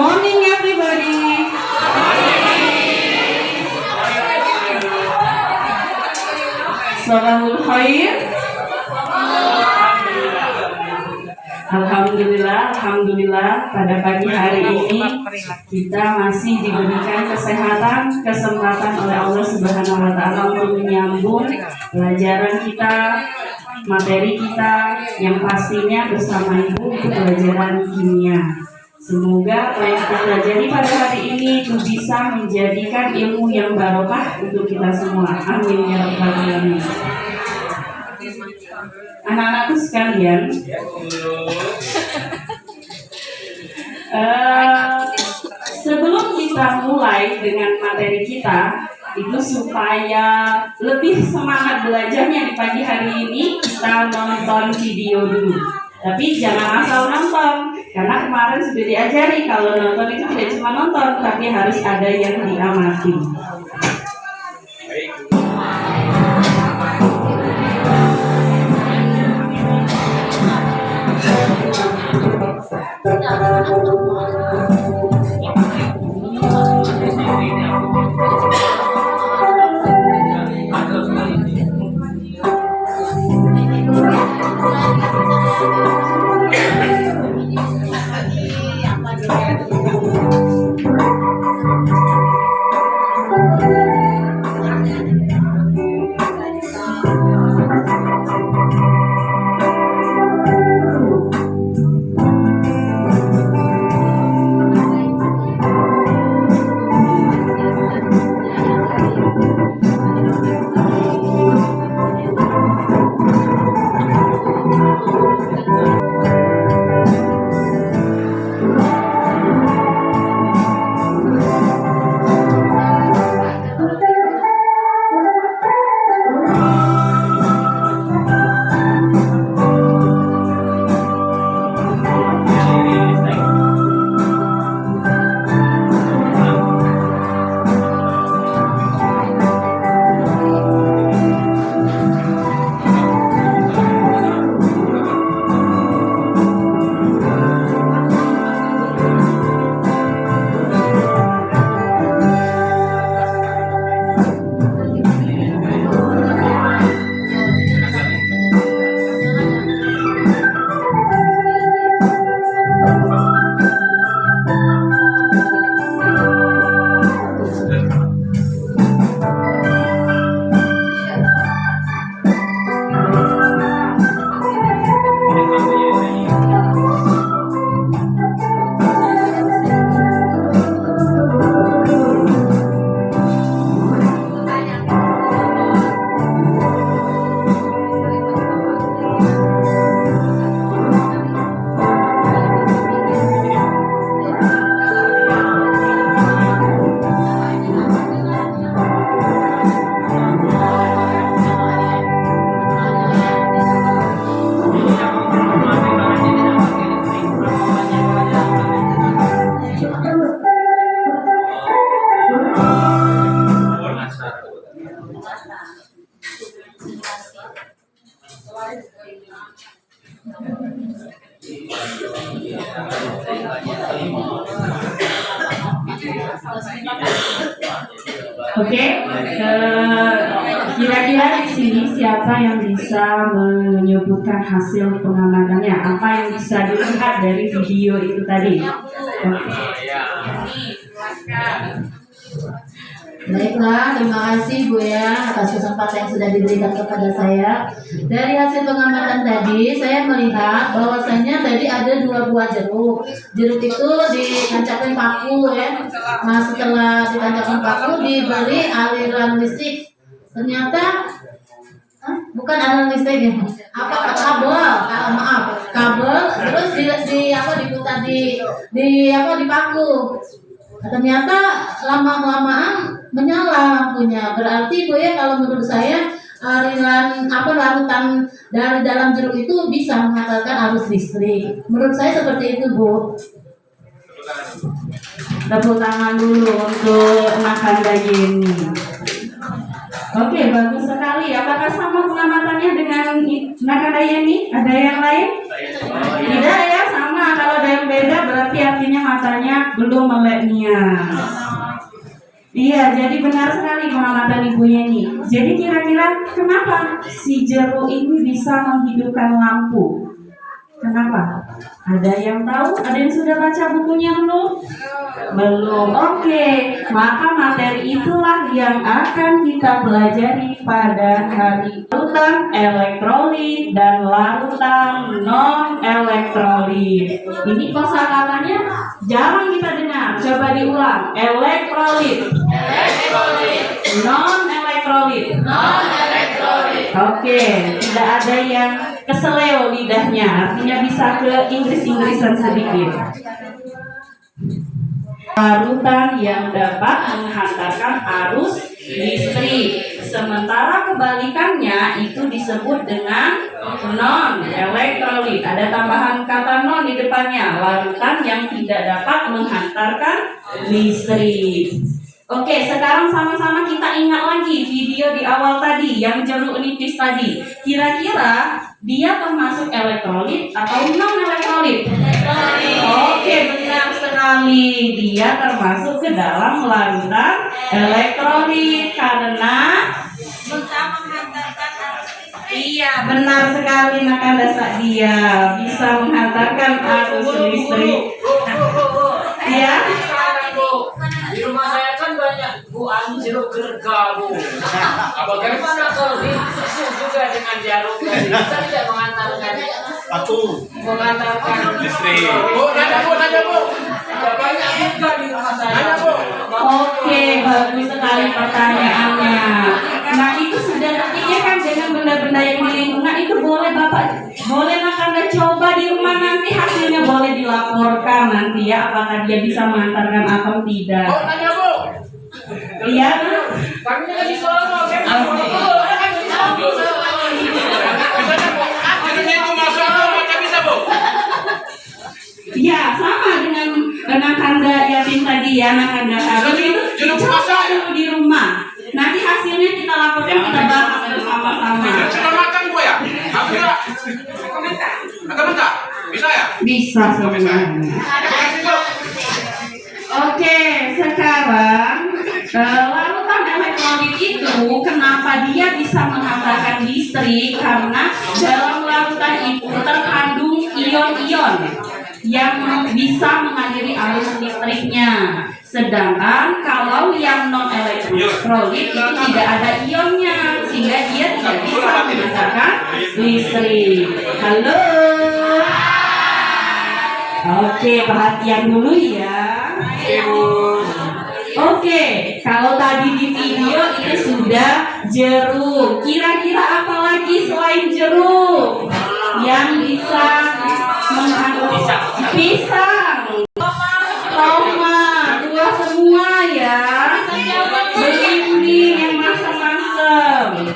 morning, everybody. Sabahul khair. Alhamdulillah pada pagi hari ini kita masih diberikan kesempatan oleh Allah Subhanahu wa taala untuk menyambung pelajaran kita, materi kita yang pastinya bersama Ibu untuk pelajaran kimia. Semoga apa yang kita pelajari pada hari ini itu bisa menjadikan ilmu yang barokah untuk kita semua. Amin ya rabbal alamin. Anak-anakku sekalian, sebelum kita mulai dengan materi kita, itu supaya lebih semangat belajarnya di pagi hari ini, kita nonton video dulu. Tapi jangan asal nonton, karena kemarin sudah diajari kalau nonton itu tidak cuma nonton, tapi harus ada yang diamati. Oke, kira-kira di sini siapa yang bisa menyebutkan hasil pengamatannya? Apa yang bisa dilihat dari video itu tadi? Baiklah, terima kasih Bu ya atas kesempatan yang sudah diberikan kepada saya. Dari hasil pengamatan tadi, saya melihat bahwasannya tadi ada 2 buah jeruk. Jeruk itu ditancapkan paku ya. Nah, setelah ditancapkan paku diberi aliran listrik. Ternyata bukan aliran listrik ya. Apa kabel terus diputar di paku. Ternyata lama-lamaan menyala lampunya. Berarti Bu ya, kalau menurut saya larutan dari dalam jeruk itu bisa menghasilkan arus listrik. Menurut saya seperti itu Bu. Tepuk tangan dulu untuk makan daging ini. Oke, bagus sekali. Apakah sama pengamatannya dengan Nakadayani? Ada yang lain? Tidak ya, sama. Kalau ada yang beda berarti artinya matanya belum milenial. Iya, jadi benar sekali pengamatan Ibu Yeni. Jadi kira-kira kenapa si jeruk ini bisa menghidupkan lampu? Kenapa? Ada yang tahu? Ada yang sudah baca bukunya belum? Belum. Oke, maka materi itulah yang akan kita pelajari pada hari larutan elektrolit dan larutan non elektrolit. Ini kosakatanya jarang kita dengar. Coba diulang. Elektrolit. Non elektrolit. Oke, tidak ada yang keseleo lidahnya, artinya bisa ke Inggris-Inggrisan sedikit. Larutan yang dapat menghantarkan arus listrik, sementara kebalikannya itu disebut dengan non elektrolit. Ada tambahan kata non di depannya, larutan yang tidak dapat menghantarkan listrik. Oke, sekarang sama-sama kita ingat lagi video di awal tadi yang jeruk nipis tadi. Kira-kira dia termasuk elektrolit atau non elektrolit? Oke, benar sekali. Dia termasuk ke dalam larutan elektrolit karena bisa menghantarkan arus listrik. Iya, benar sekali Nakanda dia bisa menghantarkan arus listrik. Ya. Di rumah saya kan banyak Bu Ani jeruk gerga Bu. Bagaimana kalau disusu juga dengan jarum tadi? Bisa tidak mengantarkan mengantarkan listrik? nanya Bu. Ada banyak juga di rumah saya. Nanya Bu. Oke, bagus sekali pertanyaannya. Nah, itu sudah nantinya kan dengan benda-benda yang di lingkungan itu boleh Nakanda coba di rumah, nanti hasilnya boleh dilaporkan nanti ya, apakah dia bisa mengantarkan atau tidak. Nanya Bu. Iya. Kami lagi Solo. Ya, sama dengan Nakanda Yatin tadi ya, Nakanda itu coba dulu di rumah. Nanti hasilnya kita laporkan, kita bahas bersama-sama. Sudah makan Bu ya? Alhamdulillah. Agak bentar. Bisa ya? Bisa sebenarnya. Oke, sekarang larutan elektrolit itu kenapa dia bisa menghantarkan listrik? Karena dalam larutan itu terkandung ion-ion yang bisa mengaliri arus listriknya. Sedangkan kalau yang non elektrolit itu tidak ada ionnya, sehingga dia tidak bisa menghantarkan listrik. Halo. Oke, perhatian dulu ya. Oke, kalau tadi di video itu sudah jeruk. Kira-kira apa lagi selain jeruk yang bisa menghantarkan? Pisang, tomat, buah semua ya. Belimbing yang masam-masam.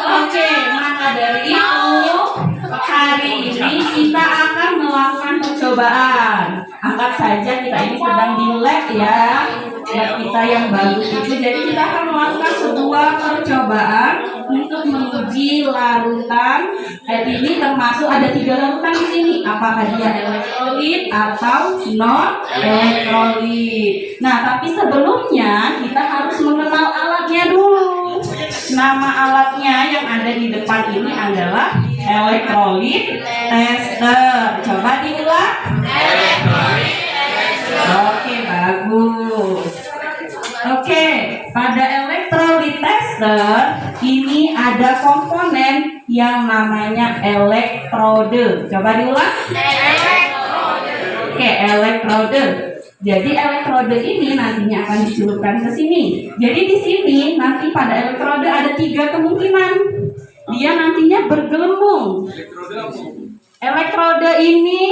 Oke, maka dari itu hari ini kita akan melakukan percobaan. Angkat saja kita ini sedang di lab ya, lab kita yang bagus itu. Jadi kita akan melakukan sebuah percobaan untuk menguji larutan. Ini termasuk ada 3 larutan di sini. Apakah dia elektrolit atau non elektrolit? Nah, tapi sebelumnya kita harus mengenal alatnya dulu. Nama alatnya yang ada di depan ini adalah elektrolit tester. Coba diulang. Oke, bagus. Oke, pada elektrolit tester ini ada komponen yang namanya elektrode. Coba diulang. Oke, elektrode. Jadi elektrode ini nantinya akan dicelupkan ke sini. Jadi di sini nanti pada elektrode ada 3 kemungkinan. Dia nantinya bergelembung. Elektrode ini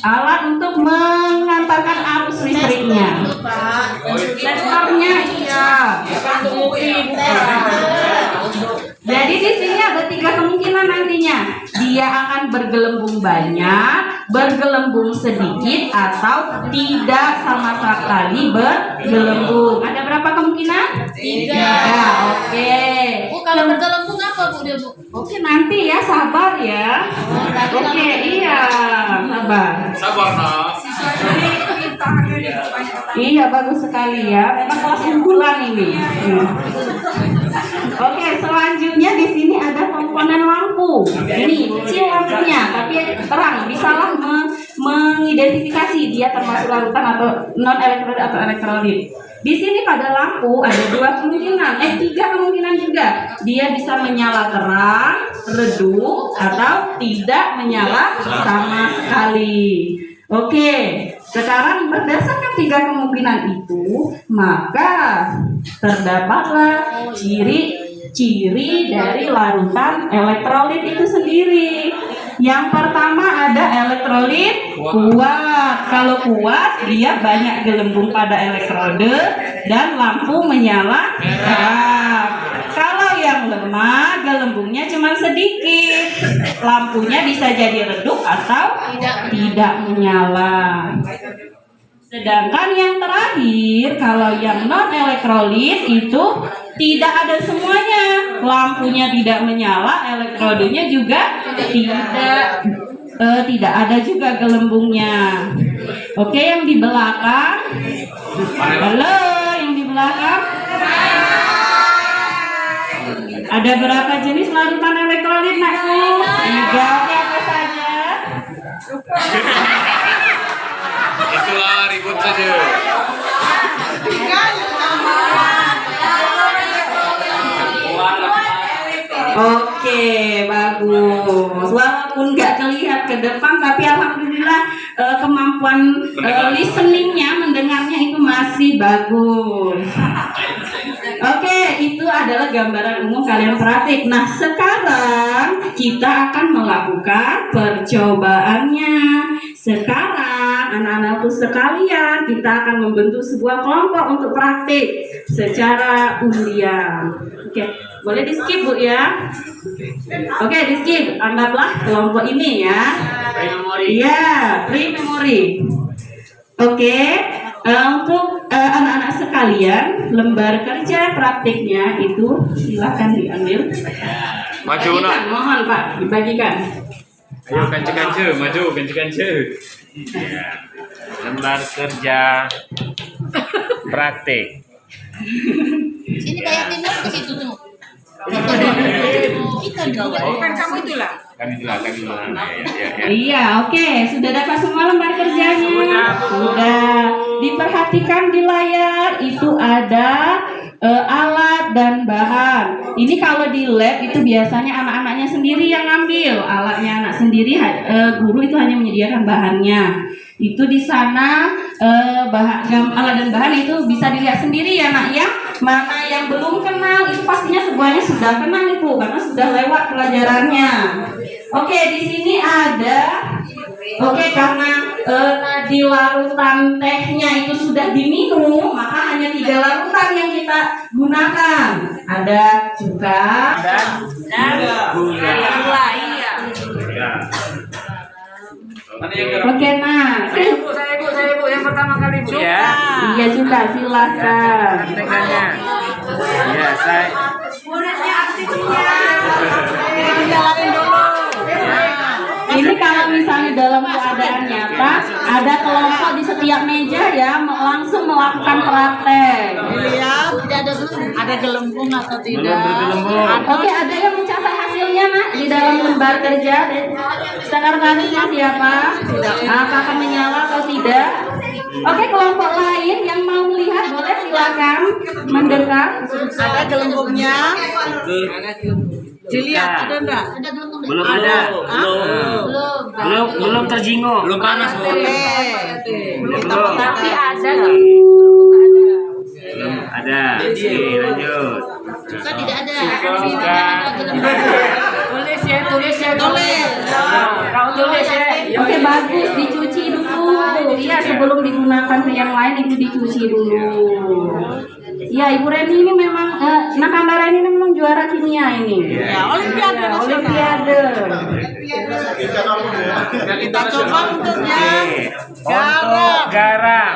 alat untuk mengantarkan arus listriknya. Testernya iya. Jadi di sini ada 3 kemungkinan nantinya. Dia akan bergelembung banyak, bergelembung sedikit, atau tidak sama sekali bergelembung. Ada berapa kemungkinan? 3. Oke. Bu, kalau bergelembung apa Bu dia Bu? Oke, nanti ya, sabar ya. Oke, iya, sabar. Sabar, Nak. Iya, bagus sekali ya. Memang kelas unggulan ini. Oke, selanjutnya di sini ada komponen lampu. Ini kecil lampunya, tapi terang. Bisalah mengidentifikasi dia termasuk larutan atau non elektrolit atau elektrolit. Di sini pada lampu ada dua kemungkinan, tiga kemungkinan juga. Dia bisa menyala terang, redup, atau tidak menyala sama sekali. Oke, sekarang berdasarkan tiga kemungkinan itu, maka terdapatlah ciri-ciri dari larutan elektrolit itu sendiri. Yang pertama ada elektrolit kuat. Kalau kuat, dia banyak gelembung pada elektrode dan lampu menyala terang. Kalau yang lemah, gelembungnya cuma sedikit, lampunya bisa jadi redup atau tidak menyala. Sedangkan yang terakhir, kalau yang non elektrolit itu tidak ada semuanya, lampunya tidak menyala, elektrodenya juga tidak ada juga gelembungnya. Oke, yang di belakang, halo, yang di belakang. Ada berapa jenis larutan elektrolit, Nakku? 3. Oke, apa saja? Itulah ribut saja. Oke, bagus. Walaupun nggak terlihat ke depan, tapi alhamdulillah kemampuan listeningnya, mendengarnya itu masih bagus. Oke, itu adalah gambaran umum, kalian praktik. Nah, sekarang kita akan melakukan percobaannya. Sekarang, anak-anakku sekalian, kita akan membentuk sebuah kelompok untuk praktik secara undian. Oke, boleh di skip, Bu ya? Oke, di skip. Anggaplah kelompok ini ya. Iya, pre-memory. Oke, untuk anak-anak sekalian, lembar kerja praktiknya itu silakan diambil. Maju, Nak. Mohon Pak, dibagikan. Ayo kance-kance, maju kance-kance. Ya. Lembar kerja praktik. Sini kayak tindak ke situ tuh. Kan kamu itulah. Kami itulah. Ya. Iya, oke. Sudah dapat semua lembar kerjanya? Sudah. Diperhatikan di layar, itu ada alat dan bahan. Ini kalau di lab itu biasanya anak-anaknya sendiri yang ngambil. Alatnya anak sendiri, guru itu hanya menyediakan bahannya. Itu di sana alat dan bahan itu bisa dilihat sendiri ya, Nak ya. Mana yang belum kenal itu pastinya semuanya sudah kenal itu karena sudah lewat pelajarannya. Oke, di sini ada. Oke, karena tadi larutan tehnya itu sudah diminum, maka hanya 3 larutan yang kita gunakan. Ada cuka dan gula. Iya. Oke, nah. Saya Bu yang pertama kali Bu ya. Iya, cuka, silakan. Tekannya. Iya, saya. Ini kalau misalnya dalam keadaan nyata ada kelompok di setiap meja ya langsung melakukan praktek. Lihat, ada gelembung atau tidak? Oke, ada yang mencatat hasilnya, Nak, di dalam lembar kerja. Sekretarisnya siapa? Apakah menyala atau tidak? Oke, kelompok lain yang mau melihat boleh silakan mendekat. Ada gelembungnya. Dilihat ada enggak? Belum ada. Belum terjingo. Belum panas Bu. Belum. Tapi ada. Belum ada. Oke, lanjut. Juga tidak ada. Tulis ya. Kau tulis ya. Oke, bagus, dicuci dulu. Iya, sebelum digunakan ke yang lain itu dicuci dulu. Ya, Ibu Reni ini memang Nakandara ini memang juara kimia ini. Ya, olimpiade. Olimpiade. Kita coba untuknya. Garam.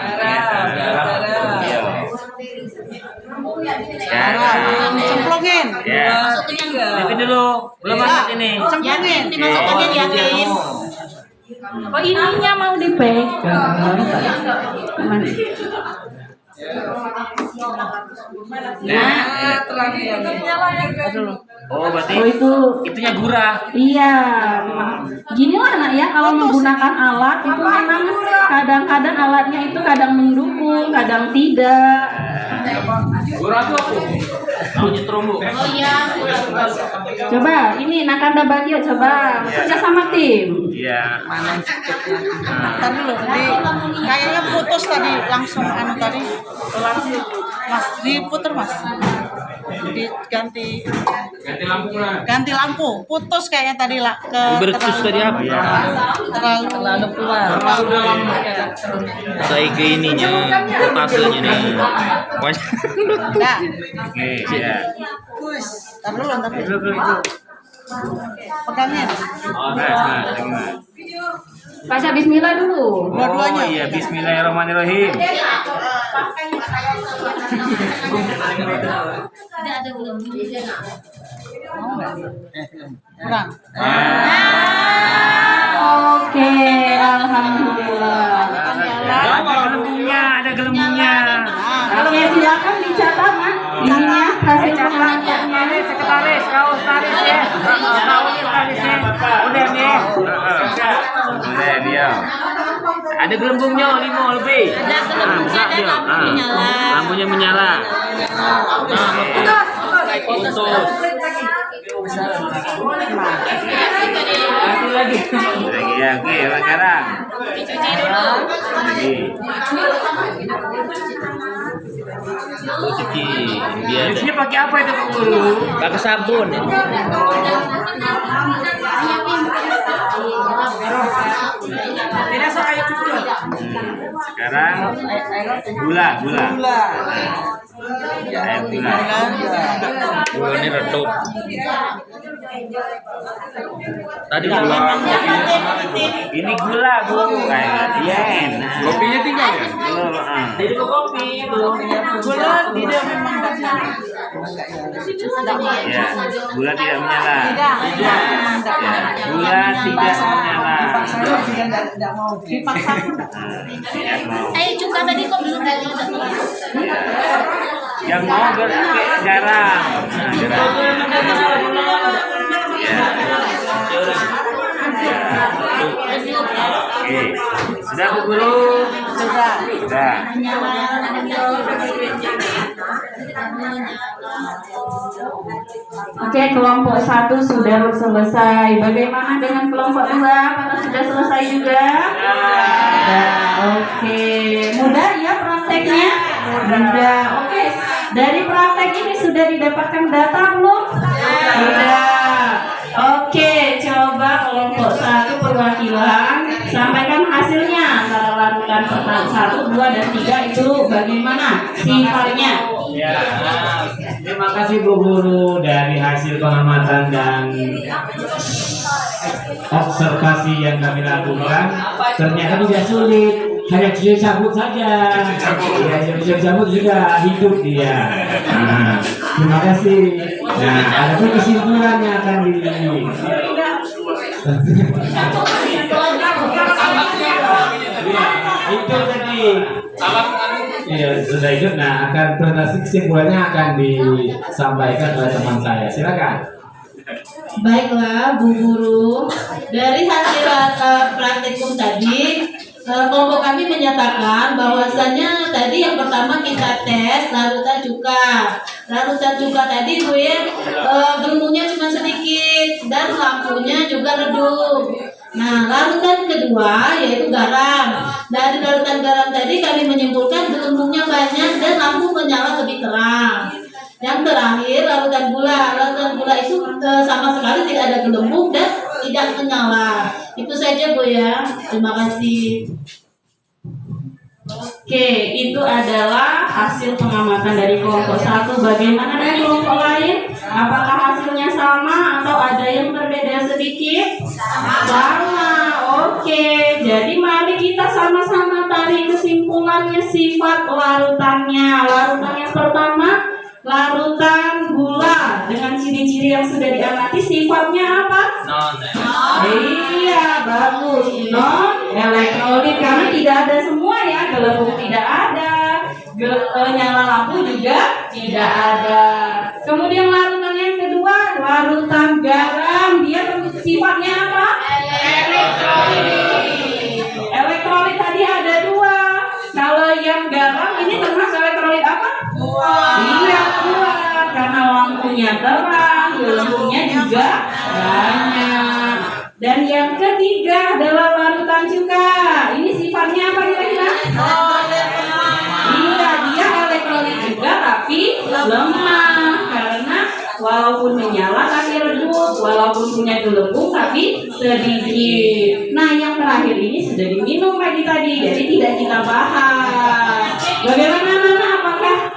Cemplungin. Ya. Tapi dulu belum masuk ini. Cemplungin, dimasukkannya yakin. Oh, ininya mau dipegang. mana? Oh, berarti Oh itu itunya gurah. iya. Gini lah nak ya, kalau menggunakan alat itu memang kadang-kadang alatnya itu kadang mendukung, kadang tidak. Gurah tuh apa? Mau nyetrum, Bu. Coba ini Nakanda Bagio coba kerja sama tim. Iya. Ntar dulu tadi kayaknya putus tadi langsung tadi Mas diputer Mas. Diganti ganti lampu putus kayaknya tadi lah ke Bercus tadi apa ya? terlalu keluar Saya ke ininya, hasilnya nih. enggak Oke, ya. ntar dulu pegangin Oh, nah, Baca Bismillah dulu. dua-duanya Oh iya, Bismillahirrahmanirrahim. kurang Oke, alhamdulillah. Ada gelembungnya. Oke, silakan dicatat nak. Ininya hasil pengamatannya. Sekretaris, kau taris ya. Taris ya. Udah nih. Udah dia. Ada gelembungnya 5 lebih. ada gelembungnya dan lampu menyala Lampunya menyala. Putus. Lagi ya, oke, sekarang. dicuci dulu Lagi. Cuci biar. Cucinya pakai apa itu, Bu Guru? Pakai sabun. Sekarang gula. Air gula. Gula ini redup. Tadi gula. Ini gula, Bu. Yen. Kopinya tinggal ya? Jadi kopi belum. gula tidak memang Ya, gula tidak menyala. tidak Ya, gula tidak menyala. tidak mau dipaksakan Yang mau. cuka tadi kok belum dari Yang mau pakai garam. Oke, sudah Bu Guru? Sudah. Oke, kelompok 1 sudah selesai. Bagaimana dengan kelompok 2? Apakah sudah selesai juga? Oke, mudah ya prakteknya? Mudah. Oke, dari praktek ini sudah didapatkan data belum? Sudah. Oke, coba kelompok 1 perwakilan sampaikan hasilnya antara larutan pertama 1, 2, dan 3 itu bagaimana sifatnya? Ya, terima kasih Bu Guru dari hasil pengamatan dan observasi yang kami lakukan. Ternyata tidak sulit, hanya cuci cabut saja. Ya, cuci cabut juga hidup dia. Nah, terima kasih. Nah, ada pun kesimpulannya akan di. Itu tadi. Iya, sudah ikut. Nah, akan presentasi kesimpulannya akan disampaikan oleh teman saya. Silakan. Baiklah Bu Guru, dari hasil praktikum tadi kelompok kami menyatakan bahwasannya tadi yang pertama kita tes larutan cuka. Larutan cuka tadi Bu ya, gelembungnya cuma sedikit dan lampunya juga redup. Nah, larutan kedua yaitu garam. Dari larutan garam tadi kami menyimpulkan gelembungnya banyak dan lampu menyala lebih terang. Yang terakhir larutan gula. Larutan gula itu sama sekali tidak ada gelembung dan tidak menyala. Itu saja Bu ya. Terima kasih. Oke, itu adalah hasil pengamatan dari kelompok 1. Bagaimana dengan kelompok lain? Apakah hasilnya sama atau ada yang berbeda sedikit? Sama. Oke, jadi mari kita sama-sama tarik kesimpulannya sifat larutannya. Larutan yang pertama, larutan gula dengan ciri-ciri yang sudah diamati. Sifatnya apa? Iya, bagus. Non elektrolit karena tidak ada semua ya gelembung tidak ada, nyala lampu juga tidak ada. Kemudian larutan yang kedua, larutan garam, dia sifatnya apa? Elektrolit tadi ada dua. Kalau yang garam ini termasuk elektrolit apa? Iya, kuat. Karena lampunya terang, gelembungnya juga banyak. Dan yang ketiga adalah larutan cuka. Ini sifatnya apa kira-kira? Iya, dia elektrolit juga tapi lemah. Karena walaupun menyala tapi redup, walaupun punya gelembung tapi sedikit. Nah, yang terakhir ini sudah diminum pagi tadi, jadi tidak kita bahas. Bagaimana Nana? Apakah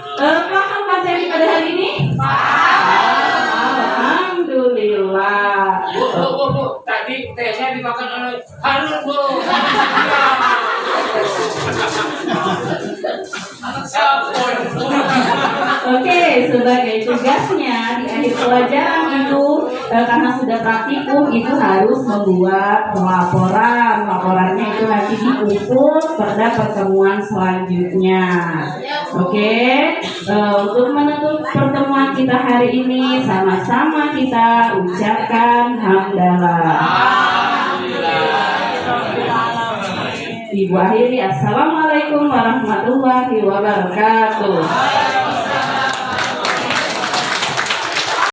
paham materi pada hari ini? Alhamdulillah. Bu, tadi tehnya dimakan oleh Harun, Bu. Oke, sebagai tugasnya di akhir pelajaran itu karena sudah praktikum itu harus membuat laporan. Laporannya itu nanti diinput pada pertemuan selanjutnya. Oke, untuk menutup pertemuan kita hari ini sama-sama kita ucapkan hamdalah. Ibu akhiri, assalamualaikum warahmatullahi wabarakatuh.